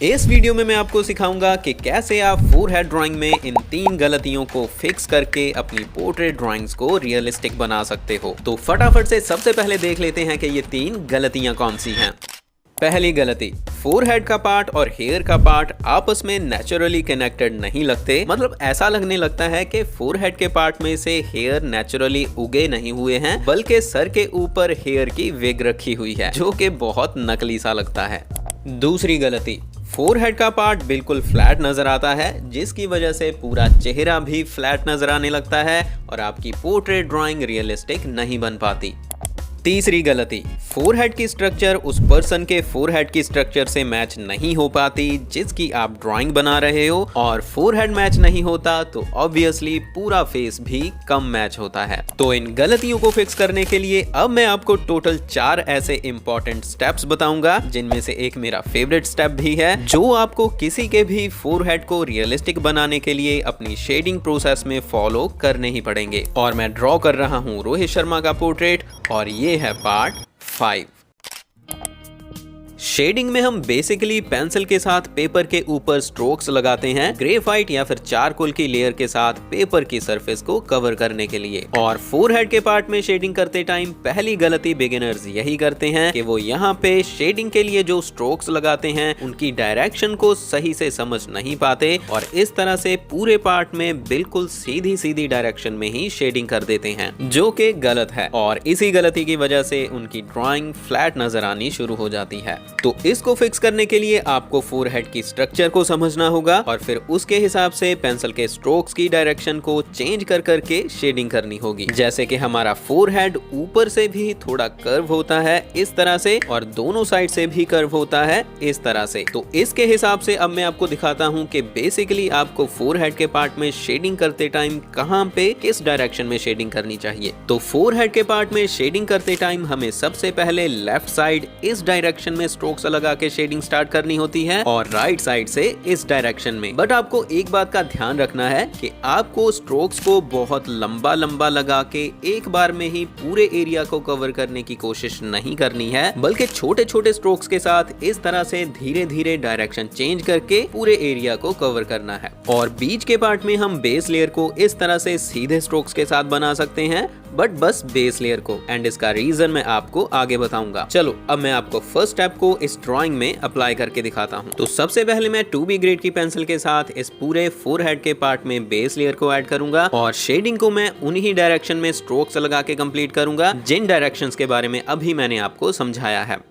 इस वीडियो में मैं आपको सिखाऊंगा कि कैसे आप फोरहेड ड्राइंग में इन 3 गलतियों को फिक्स करके अपनी पोर्ट्रेट ड्राइंग्स को रियलिस्टिक बना सकते हो। तो फटाफट से सबसे पहले देख लेते हैं कि ये 3 गलतियां कौन सी हैं। पहली गलती, फोरहेड का पार्ट और हेयर का पार्ट आपस में नेचुरली कनेक्टेड नहीं लगते। मतलब ऐसा लगने लगता है कि फोरहेड के पार्ट में से हेयर नेचुरली उगे नहीं हुए हैं, बल्कि सर के ऊपर हेयर की विग रखी हुई है, जो कि बहुत नकली सा लगता है। दूसरी गलती, फोरहेड का पार्ट बिल्कुल फ्लैट नजर आता है, जिसकी वजह से पूरा चेहरा भी फ्लैट नजर आने लगता है और आपकी पोर्ट्रेट ड्राइंग रियलिस्टिक नहीं बन पाती। तीसरी गलती, फोरहेड की स्ट्रक्चर उस पर्सन के फोरहेड की स्ट्रक्चर से मैच नहीं हो पाती जिसकी आप ड्राइंग बना रहे हो, और फोरहेड मैच नहीं होता तो ऑब्वियसली पूरा फेस भी कम मैच होता है। तो इन गलतियों को फिक्स करने के लिए अब मैं आपको टोटल 4 ऐसे इंपॉर्टेंट स्टेप्स बताऊंगा, जिनमें से एक मेरा फेवरेट स्टेप भी है, जो आपको किसी के भी फोरहेड को रियलिस्टिक बनाने के लिए अपनी शेडिंग प्रोसेस में फॉलो करने ही पड़ेंगे। और मैं ड्रॉ कर रहा हूँ रोहित शर्मा का पोर्ट्रेट, और ये है पार्ट 5। शेडिंग में हम बेसिकली पेंसिल के साथ पेपर के ऊपर स्ट्रोक्स लगाते हैं, ग्रेफाइट या फिर चारकोल की लेयर के साथ पेपर की सरफेस को कवर करने के लिए। और फोरहेड के पार्ट में शेडिंग करते टाइम पहली गलती बिगिनर्स यही करते हैं कि वो यहाँ पे शेडिंग के लिए जो स्ट्रोक्स लगाते हैं उनकी डायरेक्शन को सही से समझ नहीं पाते, और इस तरह से पूरे पार्ट में बिल्कुल सीधी सीधी डायरेक्शन में ही शेडिंग कर देते हैं, जो कि गलत है। और इसी गलती की वजह से उनकी ड्राइंग फ्लैट नजर आनी शुरू हो जाती है। तो इसको फिक्स करने के लिए आपको फोरहेड की स्ट्रक्चर को समझना होगा और फिर उसके हिसाब से पेंसिल के स्ट्रोक्स की डायरेक्शन को चेंज कर करके शेडिंग करनी होगी। जैसे कि हमारा फोरहेड ऊपर से भी थोड़ा कर्व होता है इस तरह से, और दोनों साइड से भी कर्व होता है इस तरह से। तो इसके हिसाब से अब मैं आपको दिखाता हूँ कि बेसिकली आपको फोरहेड के पार्ट में शेडिंग करते टाइम कहाँ पे किस डायरेक्शन में शेडिंग करनी चाहिए। तो फोरहेड के पार्ट में शेडिंग करते टाइम हमें सबसे पहले लेफ्ट साइड इस डायरेक्शन में स्ट्रोक्स लगा के शेडिंग स्टार्ट करनी होती है, और राइट साइड से इस डायरेक्शन में। बट आपको एक बात का ध्यान रखना है कि आपको स्ट्रोक्स को बहुत लंबा लंबा लगा के एक बार में ही पूरे एरिया को कवर करने की कोशिश नहीं करनी है, बल्कि छोटे छोटे स्ट्रोक्स के साथ इस तरह से धीरे धीरे डायरेक्शन चेंज करके पूरे एरिया को कवर करना है। और बीच के पार्ट में हम बेस लेयर को इस तरह से सीधे स्ट्रोक्स के साथ बना सकते हैं, बट बस बेस लेयर को, एंड इसका रीजन मैं आपको आगे बताऊंगा। चलो अब मैं आपको फर्स्ट स्टेप को इस ड्राइंग में अप्लाई करके दिखाता हूं। तो सबसे पहले मैं 2B ग्रेड की पेंसिल के साथ इस पूरे फोरहेड के पार्ट में बेस लेयर को ऐड करूंगा, और शेडिंग को मैं उन्हीं डायरेक्शन में स्ट्रोक्स लगा के कंप्लीट करूंगा जिन डायरेक्शंस के बारे में अभी मैंने आपको समझाया है।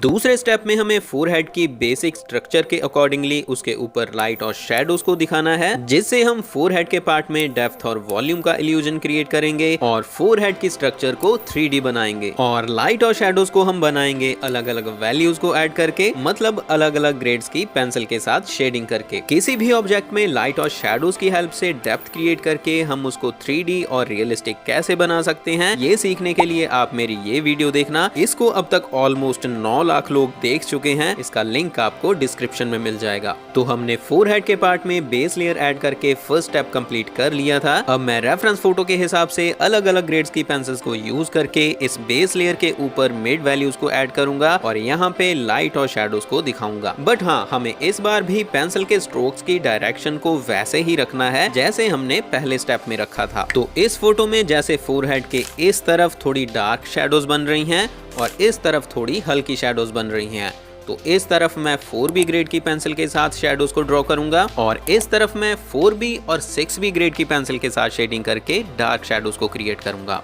दूसरे स्टेप में हमें फोरहेड की बेसिक स्ट्रक्चर के अकॉर्डिंगली उसके ऊपर लाइट और शैडोज को दिखाना है, जिससे हम फोरहेड के पार्ट में डेप्थ और वॉल्यूम का इल्यूजन क्रिएट करेंगे और फोरहेड की स्ट्रक्चर को 3D बनाएंगे। और लाइट और शैडोज को हम बनाएंगे अलग अलग वैल्यूज को ऐड करके, मतलब अलग अलग ग्रेड्स की पेंसिल के साथ शेडिंग करके। किसी भी ऑब्जेक्ट में लाइट और शैडोज की हेल्प से डेप्थ क्रिएट करके हम उसको 3D और रियलिस्टिक कैसे बना सकते हैं, ये सीखने के लिए आप मेरी ये वीडियो देखना। इसको अब तक ऑलमोस्ट 9 लाख लोग देख चुके हैं, इसका लिंक आपको डिस्क्रिप्शन में मिल जाएगा। तो हमने फोरहेड के पार्ट में बेस लेयर ऐड करके फर्स्ट स्टेप कंप्लीट कर लिया था। अब मैं रेफरेंस फोटो के हिसाब से अलग अलग ग्रेड्स की पेंसिल्स को यूज करके इस बेस लेयर के ऊपर मिड वैल्यूज को ऐड करूंगा और यहाँ पे लाइट और शैडोज को दिखाऊंगा। बट हाँ, हमें इस बार भी पेंसिल के स्ट्रोक्स की डायरेक्शन को वैसे ही रखना है जैसे हमने पहले स्टेप में रखा था। तो इस फोटो में जैसे फोरहेड के इस तरफ थोड़ी डार्क शैडोज बन रही हैं और इस तरफ थोड़ी हल्की शैडोज बन रही हैं, तो इस तरफ मैं 4B ग्रेड की पेंसिल के साथ शैडोज को ड्रॉ करूंगा, और इस तरफ मैं 4B और 6B ग्रेड की पेंसिल के साथ शेडिंग करके डार्क शैडोज को क्रिएट करूंगा।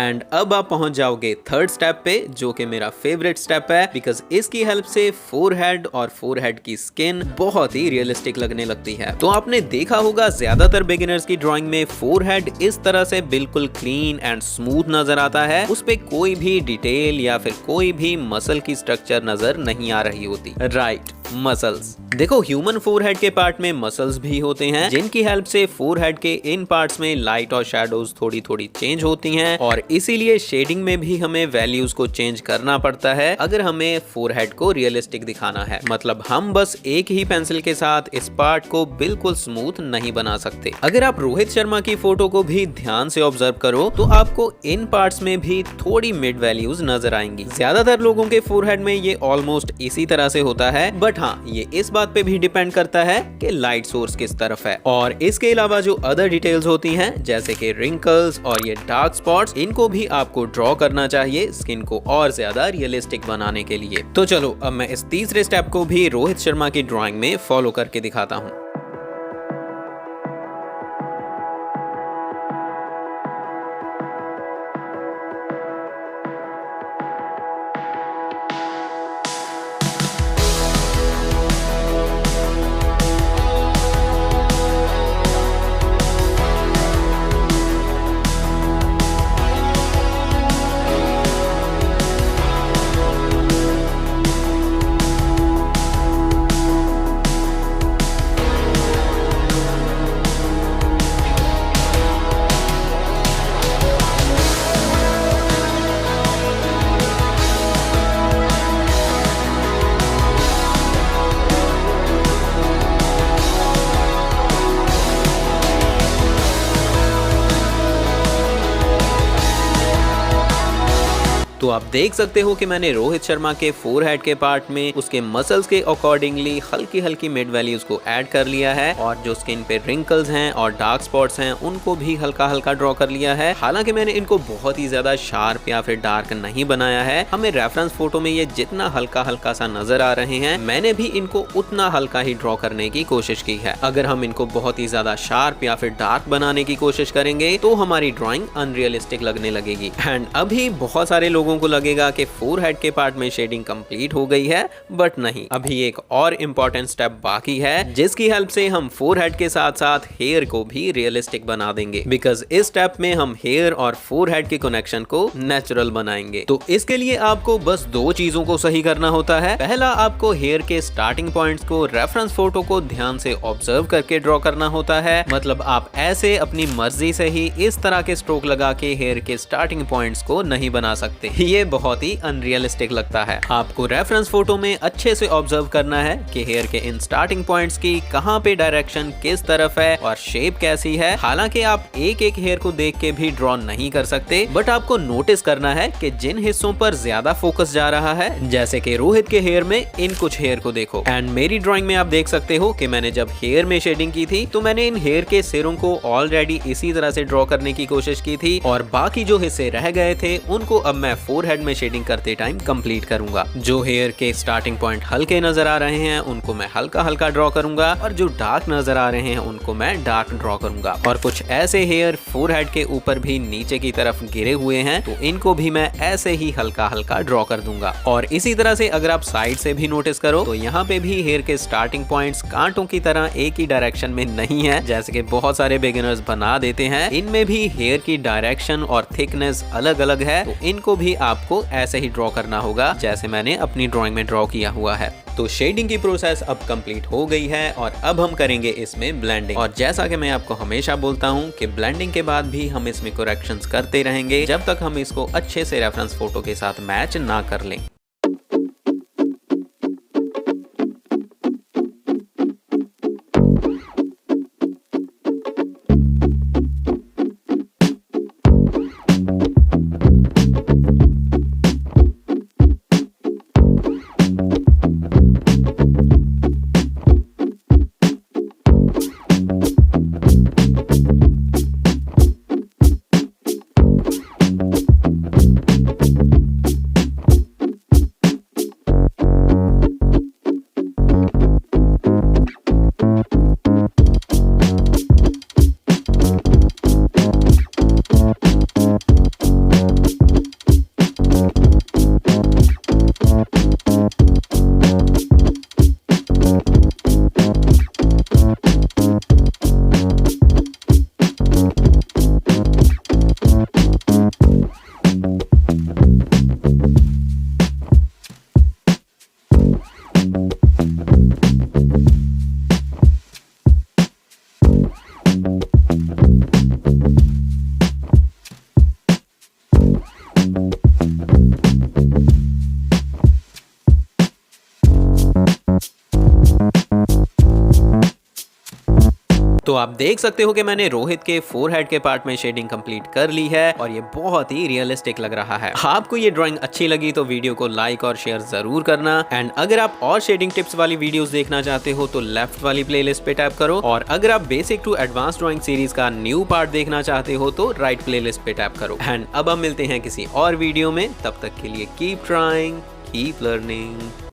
एंड अब आप पहुंच जाओगे थर्ड स्टेप पे, जो कि मेरा फेवरेट स्टेप है, बिकॉज इसकी हेल्प से फोरहेड और फोरहेड की स्किन बहुत ही रियलिस्टिक लगने लगती है। तो आपने देखा होगा ज्यादातर बिगिनर्स की ड्राइंग में फोरहेड इस तरह से बिल्कुल क्लीन एंड स्मूथ नजर आता है, उस पे कोई भी डिटेल या फिर कोई भी मसल की स्ट्रक्चर नजर नहीं आ रही होती। Right, muscles. देखो, ह्यूमन फोरहेड के पार्ट में मसल्स भी होते हैं, जिनकी हेल्प से फोरहेड के इन पार्ट्स में लाइट और शैडोज थोड़ी थोड़ी चेंज होती हैं, और इसीलिए शेडिंग में भी हमें वैल्यूज को चेंज करना पड़ता है अगर हमें फोरहेड को रियलिस्टिक दिखाना है। मतलब हम बस एक ही पेंसिल के साथ इस पार्ट को बिल्कुल स्मूथ नहीं बना सकते। अगर आप रोहित शर्मा की फोटो को भी ध्यान से ऑब्जर्व करो तो आपको इन पार्ट्स में भी थोड़ी मिड वैल्यूज नजर आएंगी। ज्यादातर लोगों के फोरहेड में ये ऑलमोस्ट इसी तरह से होता है, बट हाँ, ये इस बात पे भी डिपेंड करता है कि लाइट सोर्स किस तरफ है। और इसके अलावा जो अदर डिटेल्स होती हैं, जैसे कि रिंकल्स और ये डार्क स्पॉट्स, इनको भी आपको ड्रॉ करना चाहिए स्किन को और ज्यादा रियलिस्टिक बनाने के लिए। तो चलो अब मैं इस तीसरे स्टेप को भी रोहित शर्मा की ड्राइंग में फॉलो करके दिखाता हूँ। तो आप देख सकते हो कि मैंने रोहित शर्मा के फोरहेड के पार्ट में उसके मसल्स के अकॉर्डिंगली हल्की हल्की मिड वैल्यूज को ऐड कर लिया है, और जो स्किन पे रिंकल्स हैं और डार्क स्पॉट्स हैं उनको भी हल्का हल्का ड्रॉ कर लिया है। हालांकि मैंने इनको बहुत ही ज्यादा शार्प या फिर डार्क नहीं बनाया है। हमें रेफरेंस फोटो में ये जितना हल्का हल्का सा नजर आ रहे हैं, मैंने भी इनको उतना हल्का ही ड्रॉ करने की कोशिश की है। अगर हम इनको बहुत ही ज्यादा शार्प या फिर डार्क बनाने की कोशिश करेंगे तो हमारी ड्रॉइंग अनरियलिस्टिक लगने लगेगी। एंड अभी बहुत सारे लोगों को लगेगा कि फोरहेड के पार्ट में शेडिंग कंप्लीट हो गई है, बट नहीं, अभी एक और इम्पोर्टेंट स्टेप बाकी है, जिसकी हेल्प से हम फोरहेड के साथ साथ हेयर को भी रियलिस्टिक बना देंगे। बिकॉज इस स्टेप में हम हेयर और फोरहेड के कनेक्शन को नेचुरल बनाएंगे। तो इसके लिए आपको बस दो चीजों को सही करना होता है। पहला, आपको हेयर के स्टार्टिंग पॉइंट्स को रेफरेंस फोटो को ध्यान से ऑब्जर्व करके ड्रॉ करना होता है। मतलब आप ऐसे अपनी मर्जी से ही इस तरह के स्ट्रोक लगा के हेयर के स्टार्टिंग पॉइंट्स को नहीं बना सकते। ये बहुत ही अनरियलिस्टिक लगता है। आपको रेफरेंस फोटो में अच्छे से ऑब्जर्व करना है कि हेयर के इन स्टार्टिंग पॉइंट्स की कहां पे डायरेक्शन किस तरफ है और शेप कैसी है। हालांकि आप एक एक हेयर को देख के भी ड्रॉ नहीं कर सकते, बट आपको नोटिस करना है कि जिन हिस्सों पर ज्यादा फोकस जा रहा है, जैसे कि रोहित के हेयर में इन कुछ हेयर को देखो। एंड मेरी ड्रॉइंग में आप देख सकते हो कि मैंने जब हेयर में शेडिंग की थी तो मैंने इन हेयर के सिरों को ऑलरेडी इसी तरह से ड्रॉ करने की कोशिश की थी, और बाकी जो हिस्से रह गए थे उनको अब मैं फोरहेड में शेडिंग करते टाइम कंप्लीट करूंगा। जो हेयर के स्टार्टिंग पॉइंट हल्के नजर आ रहे हैं उनको मैं हल्का हल्का ड्रॉ करूंगा, और जो डार्क नजर आ रहे हैं उनको मैं डार्क ड्रॉ करूंगा। और कुछ ऐसे हेयर फोरहेड के ऊपर भी नीचे की तरफ गिरे हुए हैं, तो इनको भी मैं ऐसे ही हल्का हल्का ड्रॉ कर दूंगा। और इसी तरह से अगर आप साइड से भी नोटिस करो तो यहाँ पे भी हेयर के स्टार्टिंग पॉइंट्स कांटों की तरह एक ही डायरेक्शन में नहीं है, जैसे कि बहुत सारे बिगिनर्स बना देते हैं। इनमें भी हेयर की डायरेक्शन और थिकनेस अलग अलग है, तो इनको भी आपको ऐसे ही ड्रॉ करना होगा जैसे मैंने अपनी ड्राइंग में ड्रॉ किया हुआ है। तो शेडिंग की प्रोसेस अब कंप्लीट हो गई है, और अब हम करेंगे इसमें ब्लेंडिंग। और जैसा कि मैं आपको हमेशा बोलता हूं कि ब्लेंडिंग के बाद भी हम इसमें करेक्शंस करते रहेंगे जब तक हम इसको अच्छे से रेफरेंस फोटो के साथ मैच ना कर लें। तो आप देख सकते हो कि मैंने रोहित के फोरहेड के पार्ट में शेडिंग कंप्लीट कर ली है और ये बहुत ही रियलिस्टिक लग रहा है। आपको ये ड्राइंग अच्छी लगी तो वीडियो को लाइक और शेयर जरूर करना। एंड अगर आप और शेडिंग टिप्स वाली वीडियोस देखना चाहते हो तो लेफ्ट वाली प्लेलिस्ट पे टैप करो, और अगर आप basic to advance drawing series का न्यू पार्ट देखना चाहते हो तो राइट प्लेलिस्ट पे टैप करो। एंड अब हम मिलते हैं किसी और वीडियो में, तब तक के लिए कीप ट्राइंग, कीप लर्निंग।